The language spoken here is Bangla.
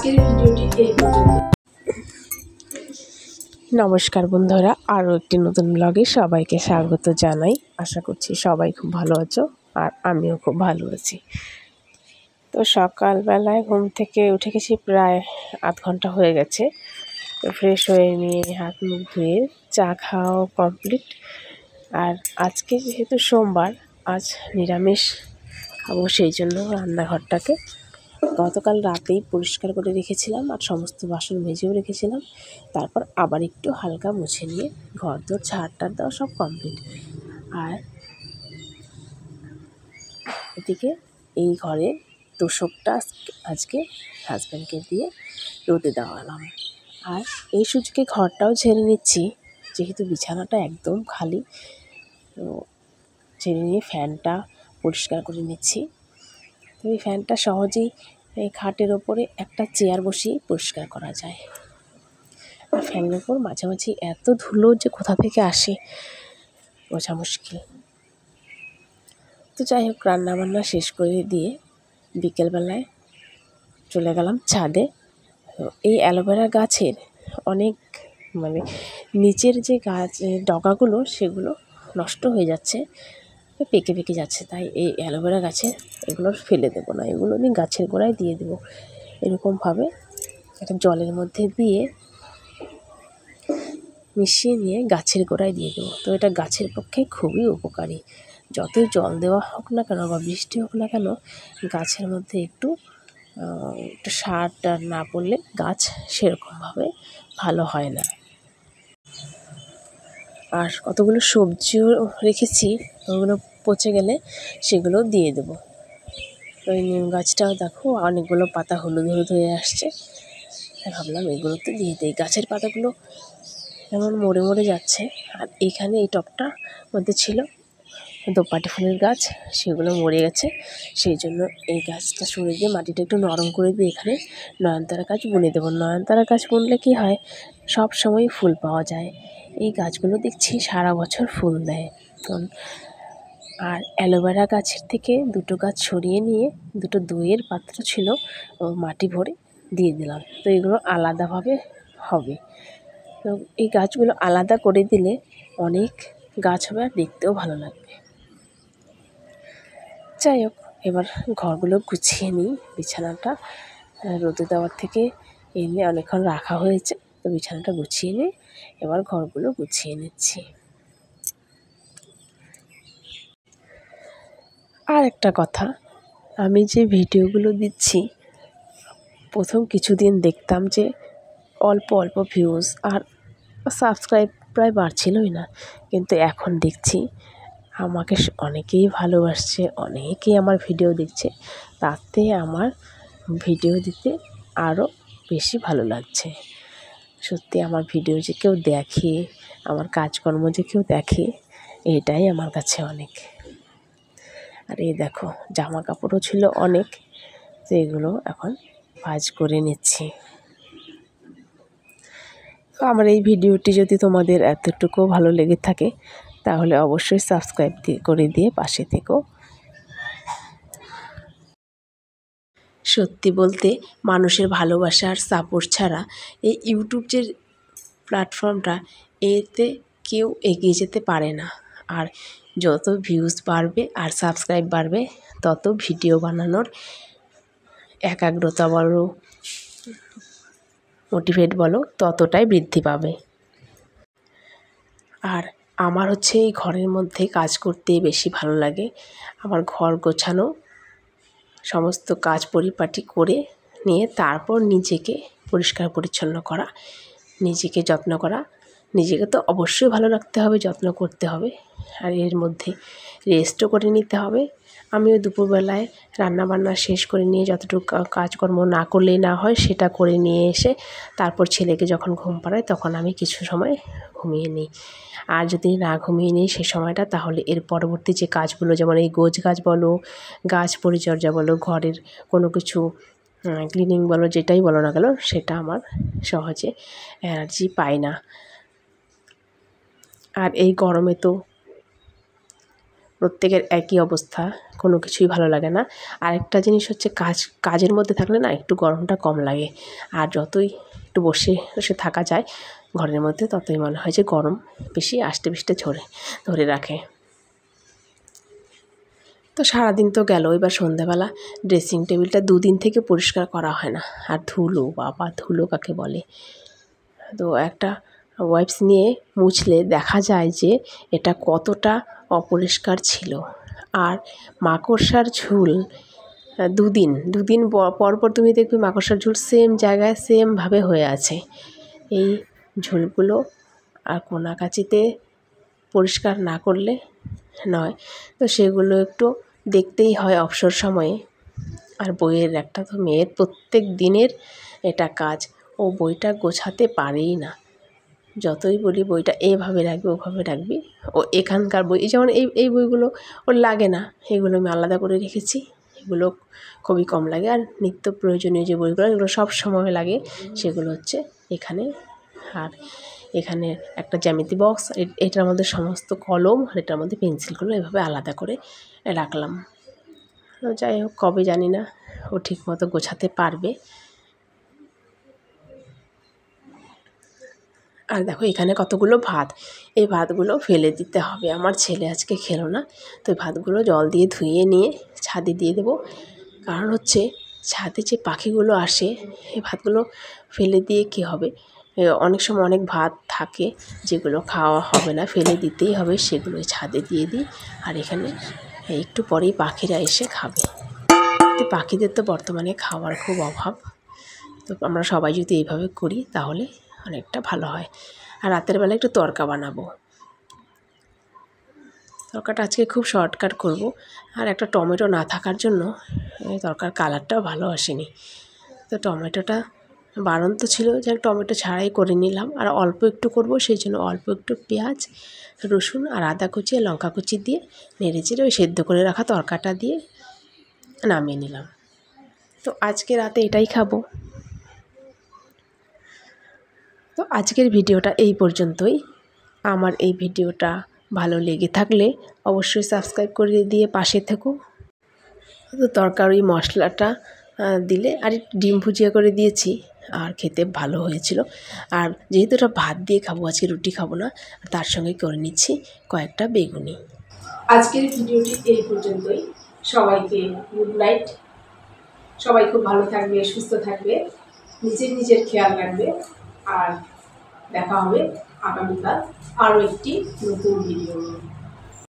আজকের ভিডিওটি এই পর্যন্ত। নমস্কার বন্ধুরা, আরও একটি নতুন ব্লগে সবাইকে স্বাগত জানাই। আশা করছি সবাই খুব ভালো আছো আর আমিও খুব ভালো আছি। তো সকালবেলায় ঘুম থেকে উঠে গেছি, প্রায় আধ ঘন্টা হয়ে গেছে। তো ফ্রেশ হয়ে নিয়ে হাত মুখ ধুয়ে চা খাওয়া কমপ্লিট। আর আজকে যেহেতু সোমবার, আজ নিরামিষ খাবো, সেই জন্য রান্নাঘরটাকে গতকাল রাতেই পরিষ্কার করে রেখেছিলাম আর সমস্ত বাসন মেজেও রেখেছিলাম। তারপর আবার একটু হালকা মুছে নিয়ে ঘর দোর ঝাড়টার দেওয়া সব কমপ্লিট। আর এদিকে এই ঘরের তোষকটা আজকে হাজব্যান্ডকে দিয়ে রোদে দেওয়ালাম। আর এই সুযোগে ঘরটাও ঝেড়ে নিচ্ছি, যেহেতু বিছানাটা একদম খালি। তো ঝেড়ে নিয়ে ফ্যানটা পরিষ্কার করে নিচ্ছি। তো এই ফ্যানটা সহজেই এই খাটের ওপরে একটা চেয়ার বসিয়ে পরিষ্কার করা যায়। আর ফ্যানের ওপর মাঝামাঝি এত ধুলো যে কোথা থেকে আসে বোঝা মুশকিল। তো যাই হোক, রান্নাবান্না শেষ করে দিয়ে বিকেলবেলায় চলে গেলাম ছাদে। তো এই অ্যালোভেরা গাছের অনেক নিচের যে গাছ ডগাগুলো সেগুলো নষ্ট হয়ে যাচ্ছে, পেকে পেকে যাচ্ছে। তাই এই অ্যালোভেরা গাছে এগুলো ফেলে দেবো না, এগুলো আমি গাছের গোড়ায় দিয়ে দেবো। এরকমভাবে একটা জলের মধ্যে দিয়ে মিশিয়ে নিয়ে গাছের গোড়ায় দিয়ে দেবো। তো এটা গাছের পক্ষে খুবই উপকারী। যতই জল দেওয়া হোক না কেন বা বৃষ্টি হোক না কেন, গাছের মধ্যে একটু সার টার না পড়লে গাছ সেরকমভাবে ভালো হয় না। আর কতগুলো সবজিও রেখেছি, ওগুলো পচে গেলে সেগুলো দিয়ে দেবো। ওই নিম গাছটাও দেখো অনেকগুলো পাতা হলুদ হলুদ হয়ে আসছে, ভাবলাম এগুলোতে দিয়ে দিই। গাছের পাতাগুলো যেমন মরে মরে যাচ্ছে। আর এখানে এই টবটার মধ্যে ছিল দোপাটি ফুলের গাছ, সেগুলো মরে গেছে। সেই জন্য এই গাছটা সরিয়ে দিয়ে মাটিটা একটু নরম করে দিয়ে এখানে নয়নতারা গাছ বুনে দেবো। নয়নতারা গাছ বুনলে কি হয়, সব সময় ফুল পাওয়া যায়। এই গাছগুলো দেখছি সারা বছর ফুল দেয়। আর অ্যালোভেরা গাছের থেকে দুটো গাছ সরিয়ে নিয়ে দুটো দইয়ের পাত্র ছিল, মাটি ভরে দিয়ে দিলাম। তো এগুলো আলাদাভাবে হবে। তো এই গাছগুলো আলাদা করে দিলে অনেক গাছ হবে আর দেখতেও ভালো লাগবে। যাই হোক, এবার ঘরগুলো গুছিয়ে নিই। বিছানাটা রোদে দেওয়ার থেকে এনে অনেকক্ষণ রাখা হয়েছে, তো বিছানাটা গুছিয়ে নিয়ে এবার ঘরগুলো গুছিয়ে নিচ্ছি। আর একটা কথা, আমি যে ভিডিওগুলো দিচ্ছি প্রথম কিছুদিন দেখতাম যে অল্প অল্প ভিউজ আর সাবস্ক্রাইব প্রায় বাড়ছিলই না, কিন্তু এখন দেখছি আমাকে অনেকেই ভালোবাসছে, অনেকেই আমার ভিডিও দেখছে। তাতে আমার ভিডিও দিতে আরও বেশি ভালো লাগছে। সত্যি আমার ভিডিও যে কেউ দেখে, আমার কাজকর্ম যে কেউ দেখে, এটাই আমার কাছে অনেক। আর এই দেখো, জামা কাপড়ও ছিল অনেক, তো এগুলো এখন ভাঁজ করে নিচ্ছি। তো আমার এই ভিডিওটি যদি তোমাদের এতটুকু ভালো লেগে থাকে তাহলে অবশ্যই সাবস্ক্রাইব করে দিয়ে পাশে থেকো। সত্যি বলতে মানুষের ভালোবাসা আর সাপোর্ট ছাড়া এই ইউটিউব যে প্ল্যাটফর্মটা, এতে কেউ এগিয়ে যেতে পারে না। আর যত ভিউজ বাড়বে আর সাবস্ক্রাইব বাড়বে, তত ভিডিও বানানোর একাগ্রতা বলো, মোটিভেট বলো, ততটাই বৃদ্ধি পাবে। আর আমার হচ্ছে এই ঘরের মধ্যে কাজ করতে বেশি ভালো লাগে। আমার ঘর গোছানো, সমস্ত কাজ পরিপাটি করে নিয়ে তারপর নিজেকে পরিষ্কার পরিচ্ছন্ন করা, নিজেকে যত্ন করা। নিজেকে তো অবশ্যই ভালো রাখতে হবে, যত্ন করতে হবে, আর এর মধ্যে রেস্টও করে নিতে হবে। আমিও দুপুরবেলায় রান্নাবান্না শেষ করে নিয়ে যতটুকু কাজকর্ম না করলেই না হয় সেটা করে নিয়ে এসে তারপর ছেলেকে যখন ঘুম পাড়াই তখন আমি কিছু সময় ঘুমিয়ে নিই। আর যদি না ঘুমিয়ে নিই সে সময়টা, তাহলে এর পরবর্তী যে কাজগুলো, যেমন এই গোছ গাছ বলো, গাছ পরিচর্যা বলো, ঘরের কোনো কিছু ক্লিনিং বলো, যেটাই বলো না কেন, সেটা আমার সহজে এনার্জি পাই না। আর এই গরমে তো প্রত্যেকের একই অবস্থা, কোনো কিছুই ভালো লাগে না। আরেকটা জিনিস হচ্ছে কাজের মধ্যে থাকলে না একটু গরমটা কম লাগে, আর যতই একটু বসে বসে থাকা যায় ঘরের মধ্যে ততই মনে হয় যে গরম বেশি আষ্টে পিষ্টে ধরে রাখে। তো সারাদিন তো গেল, এবার সন্ধ্যাবেলা ড্রেসিং টেবিলটা 2 দিন থেকে পরিষ্কার করা হয় না। আর ধুলো, বাবা ধুলো কাকে বলে! তো একটা ওয়াইপস নিয়ে মুছলে দেখা যায় যে এটা কতটা অপরিষ্কার ছিল। আর মাকড়সার ঝুল 2 দিন পর তুমি দেখবে মাকড়সার ঝুল সেম জায়গায় সেমভাবে হয়ে আছে। এই ঝুলগুলো আর কোনাকাচিতে পরিষ্কার না করলে নয়। তো সেগুলো একটু দেখতেই হয় অবসর সময়ে। আর বইয়ের একটা তো মেয়ের প্রত্যেক দিনের এটা কাজ, ও বইটা গোছাতে পারেই না। যতই বলি বইটা এভাবে রাখবি ওভাবে রাখবি, ও এখানকার বই যেমন এই বইগুলো ওর লাগে না, এগুলো আমি আলাদা করে রেখেছি। এগুলো খুবই কম লাগে। আর নিত্য প্রয়োজনীয় যে বইগুলো এগুলো সব সময় লাগে, সেগুলো হচ্ছে এখানে। আর এখানে একটা জ্যামিতি বক্স, এটার মধ্যে সমস্ত কলম, আর এটার মধ্যে পেন্সিলগুলো এভাবে আলাদা করে রাখলাম। যাই হোক, কবে জানি না ও ঠিকমতো গোছাতে পারবে। আর দেখো এখানে কতগুলো ভাত, এই ভাতগুলো ফেলে দিতে হবে। আমার ছেলে আজকে খেলো না, তো এই ভাতগুলো জল দিয়ে ধুয়ে নিয়ে ছাদে দিয়ে দেবো। কারণ হচ্ছে ছাদে যে পাখিগুলো আসে, এই ভাতগুলো ফেলে দিয়ে কী হবে, অনেক সময় অনেক ভাত থাকে যেগুলো খাওয়া হবে না, ফেলে দিতেই হবে, সেগুলো ছাদে দিয়ে দিই। আর এখানে একটু পরেই পাখিরা এসে খাবে। তো পাখিদের তো বর্তমানে খাওয়ার খুব অভাব, তো আমরা সবাই যদি এইভাবে করি তাহলে অনেকটা ভালো হয়। আর রাতের বেলা একটু তড়কা বানাবো। তড়কাটা আজকে খুব শর্টকাট করব। আর একটা টমেটো না থাকার জন্য তড়কার কালারটাও ভালো আসেনি। তো টমেটোটা বাড়ন্ত ছিল, যে টমেটো ছাড়াই করে নিলাম। আর অল্প একটু করব, সেই জন্য অল্প একটু পেঁয়াজ, রসুন আর আদা কুচি, লঙ্কা কুচি দিয়ে নেড়েচেড়ে ওই সেদ্ধ করে রাখা তড়কাটা দিয়ে নামিয়ে নিলাম। তো আজকে রাতে এটাই খাবো। তো আজকের ভিডিওটা এই পর্যন্তই। আমার এই ভিডিওটা ভালো লেগে থাকলে অবশ্যই সাবস্ক্রাইব করে দিয়ে পাশে থেকো। তো তরকারি মশলাটা দিলে, আর ডিম ভুজিয়া করে দিয়েছি, আর খেতে ভালো হয়েছিল। আর যেহেতু এটা ভাত দিয়ে খাবো, আজকে রুটি খাবো না, তার সঙ্গে করে নিচ্ছি কয়েকটা বেগুনি। আজকের ভিডিওটি এই পর্যন্তই। সবাইকে গুড নাইট। সবাই খুব ভালো থাকবে, সুস্থ থাকবে, নিজের খেয়াল রাখবে। আর দেখা হবে আগামীকাল আরও একটি নতুন ভিডিও নিয়ে।